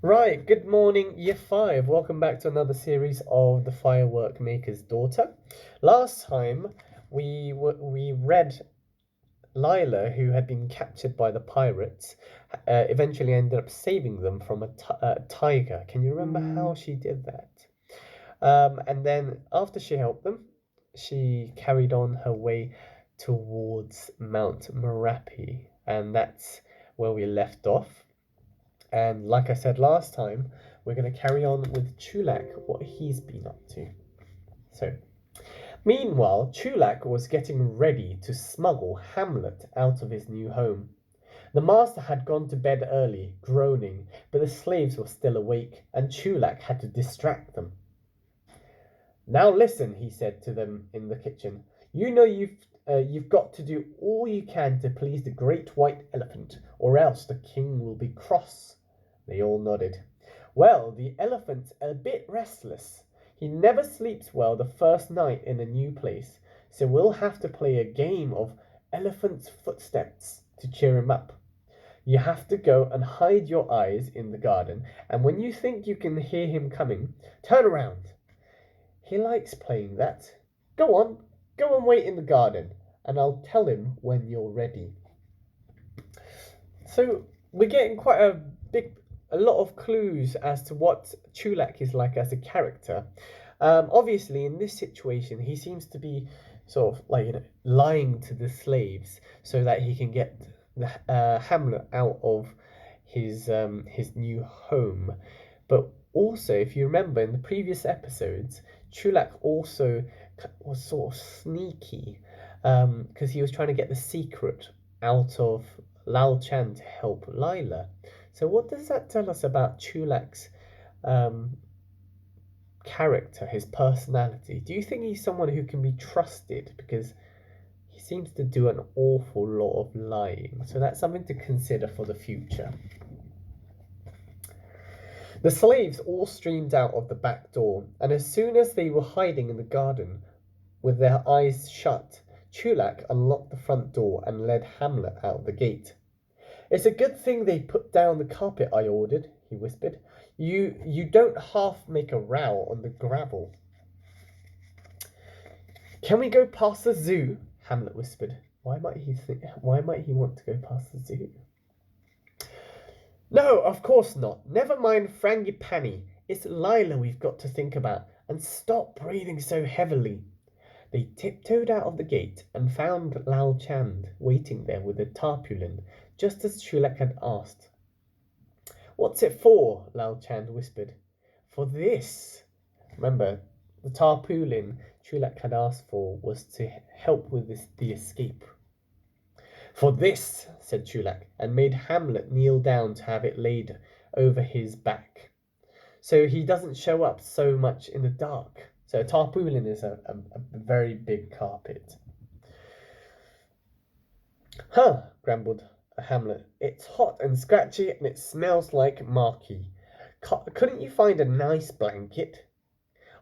Right, good morning, Year 5. Welcome back to another series of The Firework-Maker's Daughter. Last time we read Lila, who had been captured by the pirates, eventually ended up saving them from a tiger. Can you remember how she did that? And then after she helped them, she carried on her way towards Mount Merapi, and that's where we left off. And like I said last time, we're going to carry on with Chulak, what he's been up to. So, meanwhile, Chulak was getting ready to smuggle Hamlet out of his new home. The master had gone to bed early, groaning, but the slaves were still awake, and Chulak had to distract them. Now listen, he said to them in the kitchen. You know you've got to do all you can to please the great white elephant, or else the king will be cross. They all nodded. Well, the elephant's a bit restless. He never sleeps well the first night in a new place, so we'll have to play a game of elephant's footsteps to cheer him up. You have to go and hide your eyes in the garden, and when you think you can hear him coming, turn around. He likes playing that. Go on, go and wait in the garden, and I'll tell him when you're ready. So we're getting a lot of clues as to what Chulak is like as a character. Obviously, in this situation, he seems to be sort of like lying to the slaves so that he can get Hamlet out of his new home. But also, if you remember in the previous episodes, Chulak also was sort of sneaky because he was trying to get the secret out of Lal Chan to help Lila. So what does that tell us about Chulak's um, character, his personality? Do you think he's someone who can be trusted? Because he seems to do an awful lot of lying. So that's something to consider for the future. The slaves all streamed out of the back door, and as soon as they were hiding in the garden with their eyes shut, Chulak unlocked the front door and led Hamlet out the gate. It's a good thing they put down the carpet I ordered, he whispered. You don't half make a row on the gravel. Can we go past the zoo? Hamlet whispered. Why might he want to go past the zoo? No, of course not. Never mind Frangipani. It's Lila we've got to think about. And stop breathing so heavily. They tiptoed out of the gate and found Lal Chand waiting there with a tarpaulin, just as Chulak had asked. What's it for? Lal Chand whispered. For this. Remember, the tarpaulin Chulak had asked for was to help with the escape. For this, said Chulak, and made Hamlet kneel down to have it laid over his back, so he doesn't show up so much in the dark. So a tarpaulin is a very big carpet. Huh, grumbled Hamlet. It's hot and scratchy and it smells like marky. Couldn't you find a nice blanket?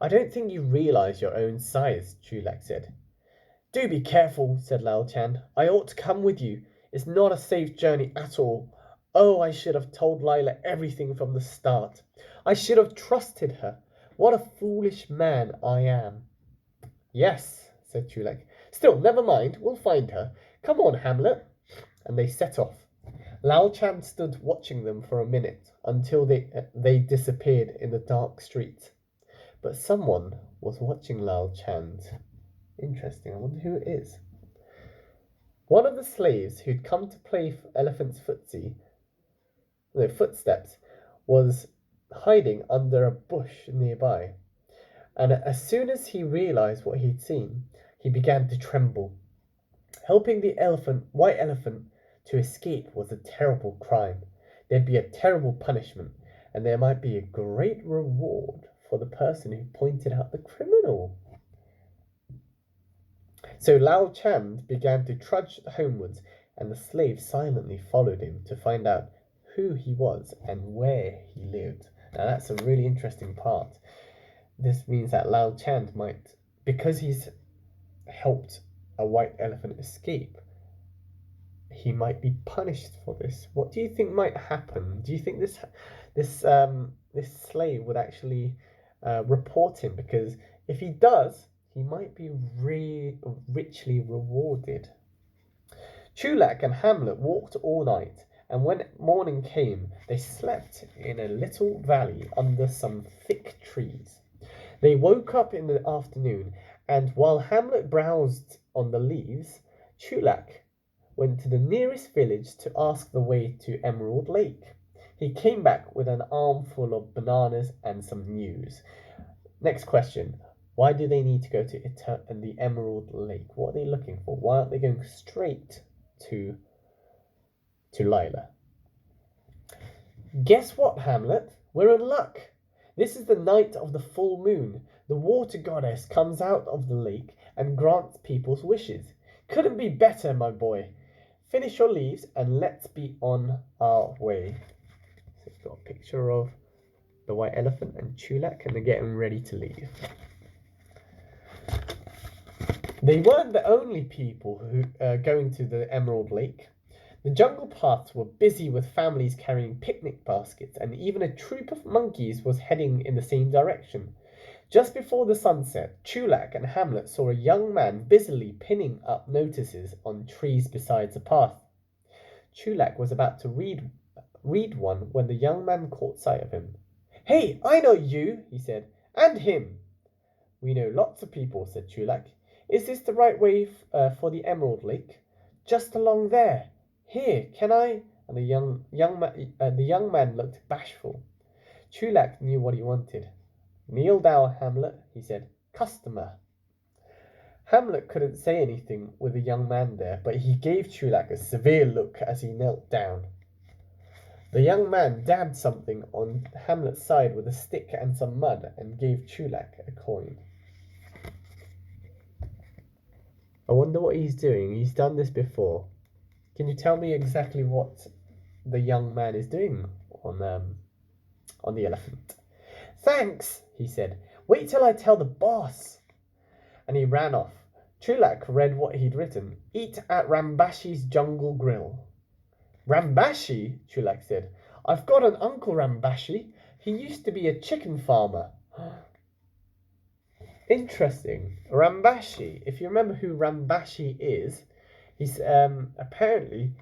I don't think you realize your own size, Chulak said. Do be careful, said Lal Chand. I ought to come with you. It's not a safe journey at all. Oh, I should have told Lila everything from the start. I should have trusted her. What a foolish man I am. Yes, said Chulak. Still, never mind. We'll find her. Come on, Hamlet. And they set off. Lal Chand stood watching them for a minute until they disappeared in the dark street. But someone was watching Lal Chand. Interesting. I wonder who it is. One of the slaves who'd come to play elephant's footsteps, was hiding under a bush nearby. And as soon as he realized what he'd seen, he began to tremble. Helping the white elephant, to escape was a terrible crime. There'd be a terrible punishment, and there might be a great reward for the person who pointed out the criminal. So Lao Chand began to trudge homewards, and the slave silently followed him to find out who he was and where he lived. Now that's a really interesting part. This means that Lao Chand might, because he's helped a white elephant escape, he might be punished for this. What do you think might happen? Do you think this slave would actually report him, because if he does, he might be richly rewarded. Chulak and Hamlet walked all night, and when morning came, they slept in a little valley under some thick trees. They woke up in the afternoon, and while Hamlet browsed on the leaves, Chulak went to the nearest village to ask the way to Emerald Lake. He came back with an armful of bananas and some news. Next question. Why do they need to go to the Emerald Lake? What are they looking for? Why aren't they going straight to Lila? Guess what, Hamlet? We're in luck. This is the night of the full moon. The water goddess comes out of the lake and grants people's wishes. Couldn't be better, my boy. Finish your leaves and let's be on our way. So we've got a picture of the white elephant and Chulak, and they're getting ready to leave. They weren't the only people who going to the Emerald Lake. The jungle paths were busy with families carrying picnic baskets, and even a troop of monkeys was heading in the same direction. Just before the sunset, Chulak and Hamlet saw a young man busily pinning up notices on trees beside the path. Chulak was about to read one when the young man caught sight of him. "Hey, I know you," he said, "and him." "We know lots of people," said Chulak. "Is this the right way for the Emerald Lake?" "Just along there. Here, can I?" And the young man looked bashful. Chulak knew what he wanted. "Kneel down, Hamlet," he said. "Customer." Hamlet couldn't say anything with the young man there, but he gave Chulak a severe look as he knelt down. The young man dabbed something on Hamlet's side with a stick and some mud and gave Chulak a coin. I wonder what he's doing. He's done this before. Can you tell me exactly what the young man is doing on the elephant? "Thanks," he said. "Wait till I tell the boss." And he ran off. Chulak read what he'd written. "Eat at Ramboshy's Jungle Grill." "Ramboshy?" Chulak said. "I've got an Uncle Ramboshy. He used to be a chicken farmer." Interesting. Ramboshy. If you remember who Ramboshy is, he's apparently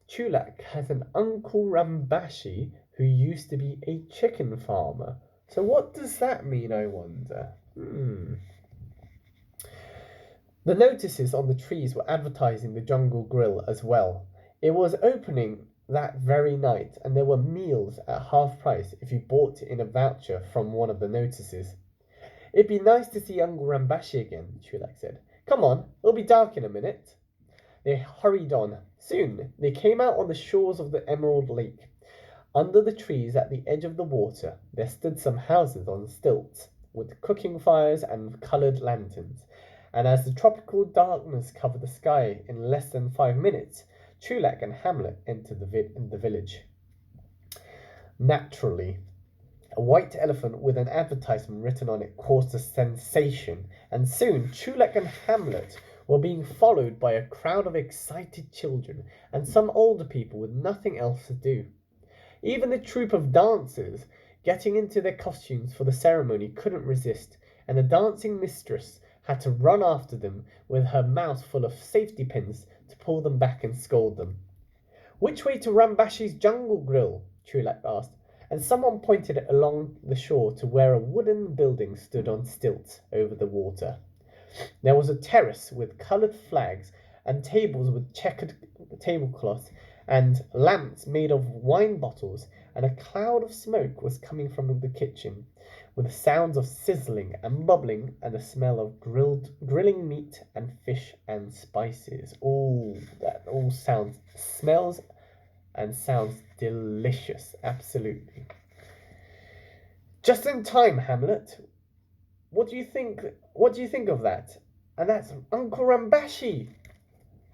Chulak has an Uncle Ramboshy who used to be a chicken farmer. So what does that mean, I wonder? The notices on the trees were advertising the Jungle Grill as well. It was opening that very night, and there were meals at half price if you bought in a voucher from one of the notices. "It'd be nice to see Uncle Ramboshy again," Chulak said. "Come on, it'll be dark in a minute." They hurried on. Soon they came out on the shores of the Emerald Lake. Under the trees at the edge of the water, there stood some houses on stilts, with cooking fires and coloured lanterns. And as the tropical darkness covered the sky in less than 5 minutes, Chulak and Hamlet entered the village. Naturally, a white elephant with an advertisement written on it caused a sensation, and soon Chulak and Hamlet were being followed by a crowd of excited children and some older people with nothing else to do. Even the troupe of dancers, getting into their costumes for the ceremony, couldn't resist, and the dancing mistress had to run after them with her mouth full of safety pins to pull them back and scold them. "Which way to Ramboshy's Jungle Grill?" Chulak asked, and someone pointed along the shore to where a wooden building stood on stilts over the water. There was a terrace with coloured flags and tables with checkered tablecloths and lamps made of wine bottles, and a cloud of smoke was coming from the kitchen, with sounds of sizzling and bubbling and the smell of grilling meat and fish and spices. Oh, that all smells and sounds delicious. Absolutely. "Just in time, Hamlet. What do you think of that?" "And that's Uncle Ramboshy,"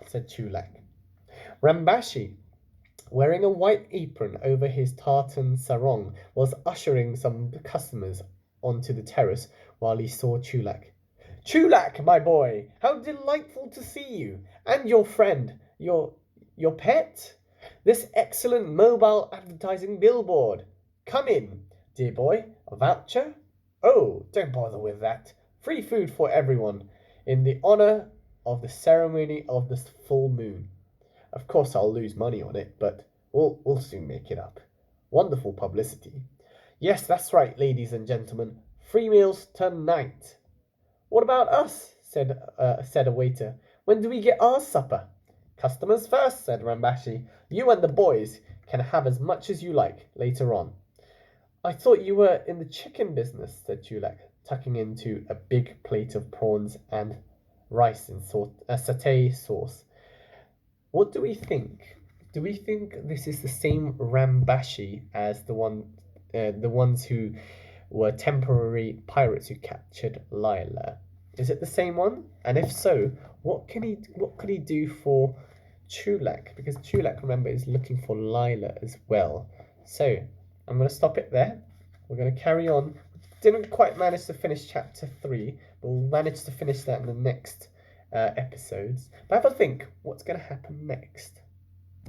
said Chulak. Ramboshy, wearing a white apron over his tartan sarong, was ushering some customers onto the terrace while he saw Chulak. "Chulak, my boy, how delightful to see you, and your friend, your pet. This excellent mobile advertising billboard. Come in, dear boy. A voucher? Oh, don't bother with that. Free food for everyone, in the honor of the ceremony of the full moon. Of course, I'll lose money on it, but we'll soon make it up. Wonderful publicity. Yes, that's right, ladies and gentlemen. Free meals tonight. What about us? Said a waiter. When do we get our supper? Customers first, said Rambashi. You and the boys can have as much as you like later on. I thought you were in the chicken business, said Chulak, tucking into a big plate of prawns and rice in satay sauce. What do we think? Do we think this is the same Rambashi as the ones who were temporary pirates who captured Lila? Is it the same one? And if so, what could he do for Chulak? Because Chulak, remember, is looking for Lila as well. So I'm going to stop it there. We're going to carry on. Didn't quite manage to finish chapter 3, but we'll manage to finish that in the next episodes. But have a think, what's going to happen next?